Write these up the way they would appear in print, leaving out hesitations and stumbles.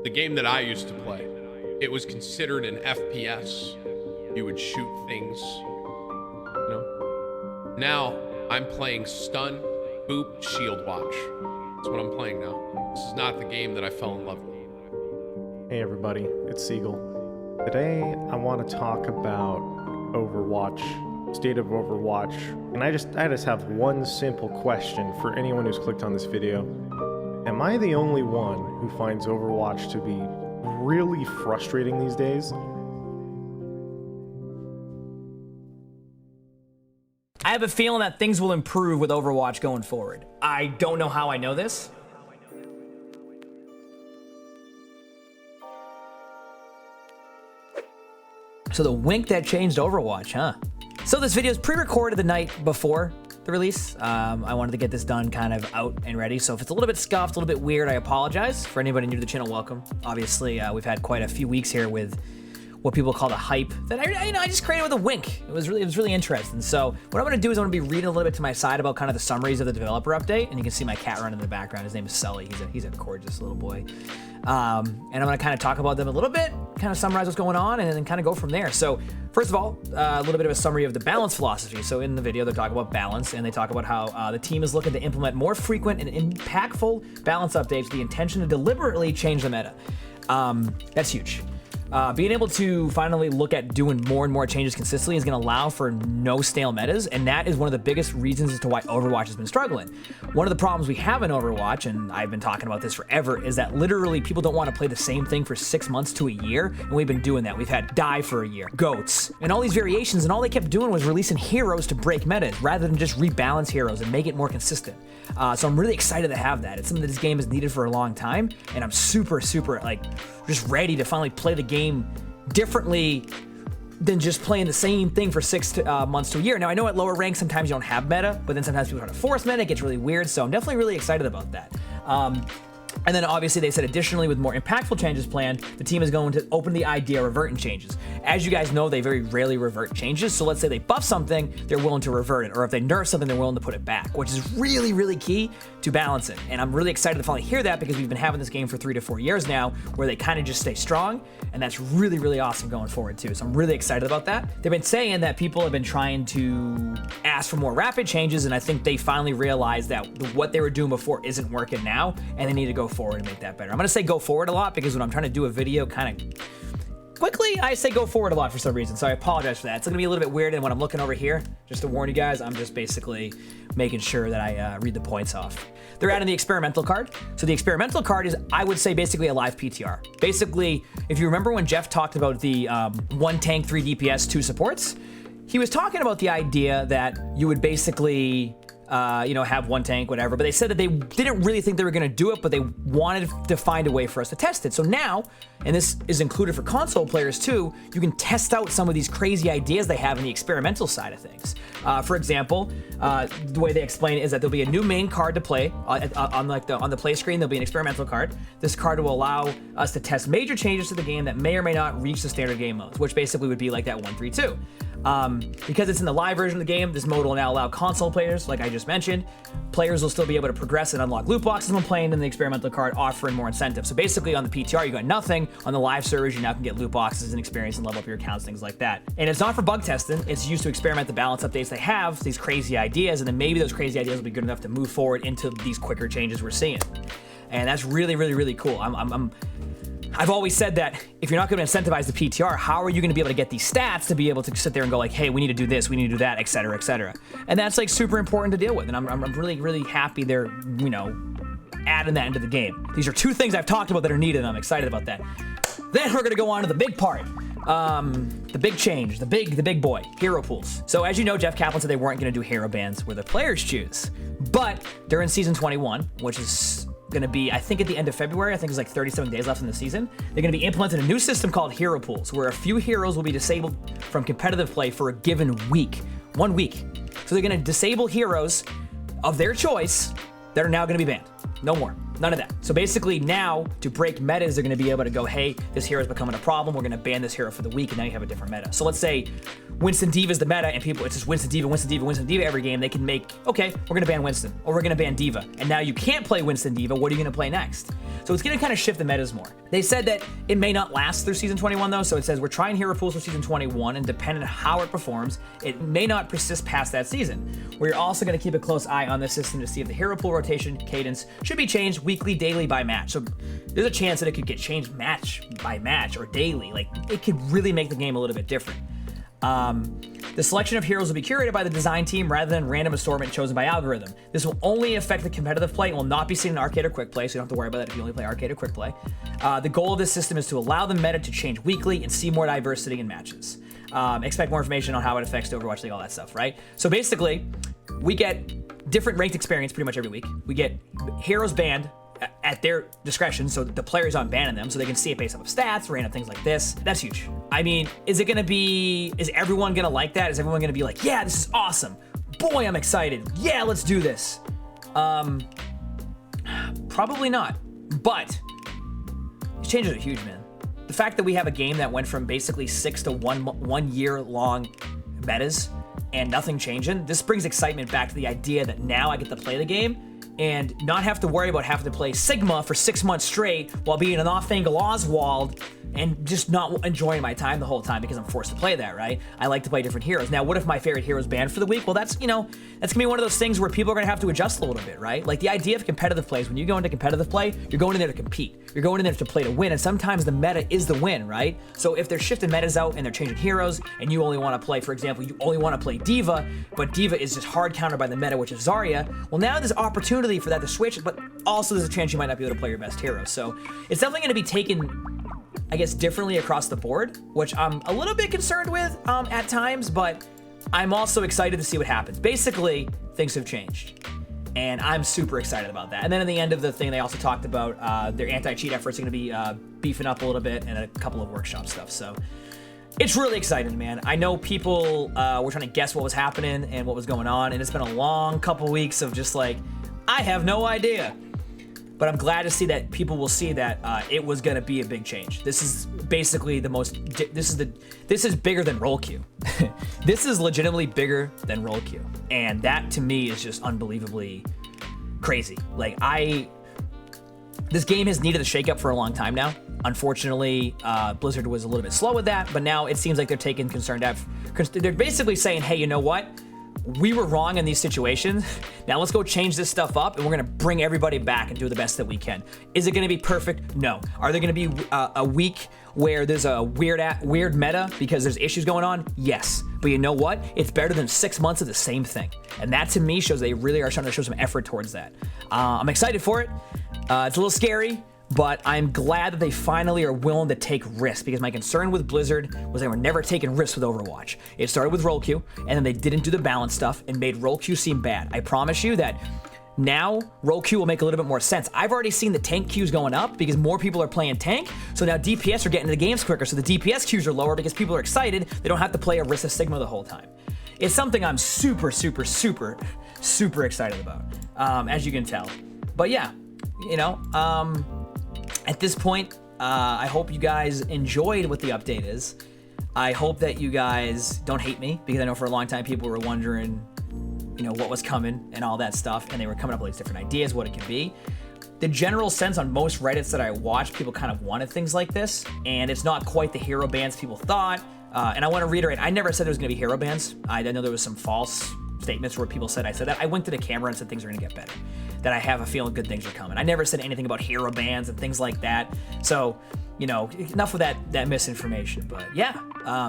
the game that I used to play, it was considered an FPS. You would shoot things, you know? Now, I'm playing stun, boop, shield watch. That's what I'm playing now. This is not the game that I fell in love with. Hey everybody, it's Siegel. Today I want to talk about Overwatch, state of Overwatch, and I just have one simple question for anyone who's clicked on this video. Am I the only one who finds Overwatch to be really frustrating these days? I have a feeling that things will improve with Overwatch going forward. I don't know how I know this. So the wink that changed Overwatch, huh? So this video is pre-recorded the night before the release. I wanted to get this done kind of out and ready. So if it's a little bit scuffed, a little bit weird, I apologize. For anybody new to the channel, welcome. Obviously, we've had quite a few weeks here with what people call the hype that I just created with a wink. It was really interesting. So what I'm gonna do is I'm gonna be reading a little bit to my side about kind of the summaries of the developer update, and you can see my cat running in the background. His name is Sully. He's a gorgeous little boy. And I'm gonna kind of talk about them a little bit, kind of summarize what's going on, and then kind of go from there. So first of all, a little bit of a summary of the balance philosophy. So in the video, they talk about balance, and they talk about how the team is looking to implement more frequent and impactful balance updates with the intention to deliberately change the meta. That's huge. Being able to finally look at doing more and more changes consistently is going to allow for no stale metas, and that is one of the biggest reasons as to why Overwatch has been struggling. One of the problems we have in Overwatch, and I've been talking about this forever, is that literally people don't want to play the same thing for 6 months to a year, and we've been doing that. We've had Die for a year, Goats, and all these variations, and all they kept doing was releasing heroes to break metas, rather than just rebalance heroes and make it more consistent. So I'm really excited to have that. It's something that this game has needed for a long time, and I'm super, like, just ready to finally play the game differently than just playing the same thing for 6 months to a year. Now, I know at lower ranks, sometimes you don't have meta, but then sometimes people try to force meta, it gets really weird, so I'm definitely really excited about that. And then obviously they said additionally with more impactful changes planned, the team is going to open the idea of reverting changes. As you guys know, they very rarely revert changes. So let's say they buff something, they're willing to revert it. Or if they nerf something, they're willing to put it back, which is really key to balancing. And I'm really excited to finally hear that because we've been having this game for 3 to 4 years now where they kind of just stay strong. And that's really awesome going forward too. So I'm really excited about that. They've been saying that people have been trying to ask for more rapid changes. And I think they finally realized that what they were doing before isn't working now. And they need to go forward and make that better. I'm gonna say go forward a lot because when I'm trying to do a video kind of quickly, I say go forward a lot for some reason, so I apologize for that. It's gonna be a little bit weird, and when I'm looking over here, just to warn you guys, I'm just basically making sure that I read the points off. They're adding the experimental card. So the experimental card is, I would say, basically a live PTR. Basically, if you remember when Jeff talked about the 1 tank, 3 DPS, 2 supports, he was talking about the idea that you would basically have 1 tank, whatever, but they said that they didn't really think they were gonna do it, but they wanted to find a way for us to test it. So now, and this is included for console players too, you can test out some of these crazy ideas they have in the experimental side of things. For example, the way they explain it is that there'll be a new main card to play on the play screen. There'll be an experimental card. This card will allow us to test major changes to the game that may or may not reach the standard game modes, which basically would be like that 1-3-2. Because it's in the live version of the game, this mode will now allow console players, like I just mentioned. Players will still be able to progress and unlock loot boxes when playing in the experimental card, offering more incentives. So basically on the PTR, you got nothing. On the live servers, you now can get loot boxes and experience and level up your accounts, things like that. And it's not for bug testing. It's used to experiment the balance updates they have, these crazy ideas, and then maybe those crazy ideas will be good enough to move forward into these quicker changes we're seeing. And that's really cool. I've always said that if you're not going to incentivize the PTR, how are you going to be able to get these stats to be able to sit there and go like, hey, we need to do this, we need to do that, etc., etc. And that's like super important to deal with. And I'm really happy they're, adding that into the game. These are 2 things I've talked about that are needed, and I'm excited about that. Then we're going to go on to the big part. The big change, the big boy, hero pools. So as you know, Jeff Kaplan said they weren't going to do hero bans where the players choose. But during season 21, which is going to be, I think, at the end of February, I think it's like 37 days left in the season, they're going to be implementing a new system called hero pools, where a few heroes will be disabled from competitive play for a given week. 1 week. So they're going to disable heroes of their choice that are now going to be banned. No more. None of that. So basically now, to break metas, they're going to be able to go, hey, this hero is becoming a problem. We're going to ban this hero for the week, and now you have a different meta. So let's say Winston D.Va is the meta, and people, it's just Winston D.Va, Winston D.Va, Winston D.Va every game. They can make, okay, we're going to ban Winston, or we're going to ban D.Va. And now you can't play Winston D.Va. What are you going to play next? So it's going to kind of shift the metas more. They said that it may not last through Season 21, though. So it says we're trying hero pools for Season 21, and depending on how it performs, it may not persist past that season. We're also going to keep a close eye on the system to see if the hero pool rotation cadence should be changed weekly, daily, by match. So there's a chance that it could get changed match by match or daily. Like, it could really make the game a little bit different. The selection of heroes will be curated by the design team rather than random assortment chosen by algorithm. This will only affect the competitive play and will not be seen in arcade or quick play, so you don't have to worry about that if you only play arcade or quick play. The goal of this system is to allow the meta to change weekly and see more diversity in matches. Expect more information on how it affects the Overwatch League, all that stuff, right? So basically, we get different ranked experience pretty much every week. We get heroes banned at their discretion, so the players aren't banning them, so they can see it based off of stats, random things like this. That's huge. I mean, is everyone gonna like that? Is everyone gonna be like, yeah, this is awesome. Boy, I'm excited. Yeah, let's do this. Probably not, but these changes are huge, man. The fact that we have a game that went from basically 6 to 1 year long metas and nothing changing, this brings excitement back to the idea that now I get to play the game and not have to worry about having to play Sigma for 6 months straight while being an off-angle Oswald and just not enjoying my time the whole time because I'm forced to play that, right? I like to play different heroes. Now, what if my favorite hero is banned for the week? Well, that's gonna be one of those things where people are gonna have to adjust a little bit, right? Like, the idea of competitive play is when you go into competitive play, you're going in there to compete. You're going in there to play to win, and sometimes the meta is the win, right? So if they're shifting metas out and they're changing heroes, and you only wanna play, for example, you only wanna play D.Va, but D.Va is just hard countered by the meta, which is Zarya, well, now there's opportunity for that to switch, but also there's a chance you might not be able to play your best hero. So it's definitely gonna be taken, I guess, differently across the board, which I'm a little bit concerned with at times, but I'm also excited to see what happens. Basically, things have changed, and I'm super excited about that. And then in the end of the thing, they also talked about their anti-cheat efforts are gonna be beefing up a little bit and a couple of workshop stuff. So it's really exciting, man. I know people were trying to guess what was happening and what was going on, and it's been a long couple weeks of just like, I have no idea. But I'm glad to see that people will see that it was gonna be a big change. This is basically this is bigger than roll queue. This is legitimately bigger than roll queue. And that to me is just unbelievably crazy. Like, this game has needed a shakeup for a long time now. Unfortunately, Blizzard was a little bit slow with that, but now it seems like they're taking concerned effort. They're basically saying, hey, you know what? We were wrong in these situations. Now let's go change this stuff up, and we're gonna bring everybody back and do the best that we can. Is it gonna be perfect? No. Are there gonna be a week where there's a weird meta because there's issues going on? Yes. But you know what? It's better than 6 months of the same thing. And that to me shows they really are trying to show some effort towards that. I'm excited for it. It's a little scary, but I'm glad that they finally are willing to take risks, because my concern with Blizzard was they were never taking risks with Overwatch. It started with roll queue, and then they didn't do the balance stuff and made roll queue seem bad. I promise you that now roll queue will make a little bit more sense. I've already seen the tank queues going up because more people are playing tank, so now DPS are getting to the games quicker, so the DPS queues are lower because people are excited. They don't have to play Orisa Sigma the whole time. It's something I'm super excited about, as you can tell. But yeah, at this point, I hope you guys enjoyed what the update is. I hope that you guys don't hate me, because I know for a long time people were wondering, what was coming and all that stuff, and they were coming up with these different ideas, what it could be. The general sense on most Reddits that I watched, people kind of wanted things like this, and it's not quite the hero bans people thought. And I want to reiterate, I never said there was going to be hero bans. I know there was some false statements where people said I said that. I winked at the camera and said things are going to get better, that I have a feeling good things are coming. I never said anything about hero bans and things like that. So, enough of that misinformation. But yeah,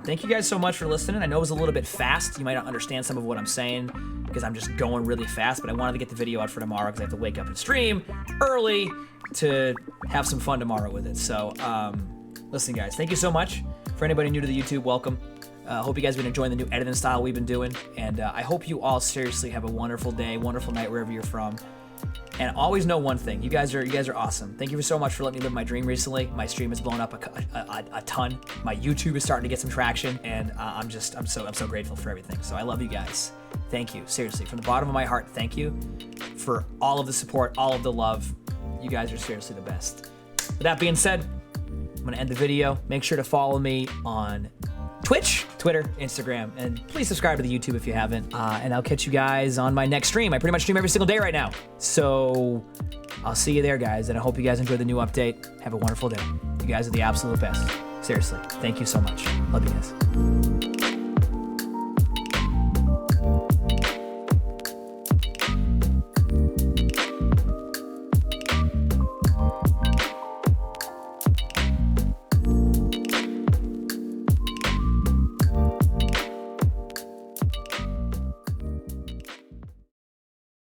thank you guys so much for listening. I know it was a little bit fast. You might not understand some of what I'm saying because I'm just going really fast, but I wanted to get the video out for tomorrow because I have to wake up and stream early to have some fun tomorrow with it. So, listen, guys, thank you so much. For anybody new to the YouTube, welcome. Hope you guys have been enjoying the new editing style we've been doing, and I hope you all seriously have a wonderful day, wonderful night wherever you're from. And always know one thing: you guys are awesome. Thank you so much for letting me live my dream recently. My stream has blown up a ton. My YouTube is starting to get some traction, and I'm so grateful for everything. So I love you guys. Thank you, seriously, from the bottom of my heart. Thank you for all of the support, all of the love. You guys are seriously the best. With that being said, I'm gonna end the video. Make sure to follow me on Twitch, Twitter, Instagram, and please subscribe to the YouTube if you haven't. And I'll catch you guys on my next stream. I pretty much stream every single day right now. So I'll see you there, guys, and I hope you guys enjoyed the new update. Have a wonderful day. You guys are the absolute best. Seriously, thank you so much. Love you guys.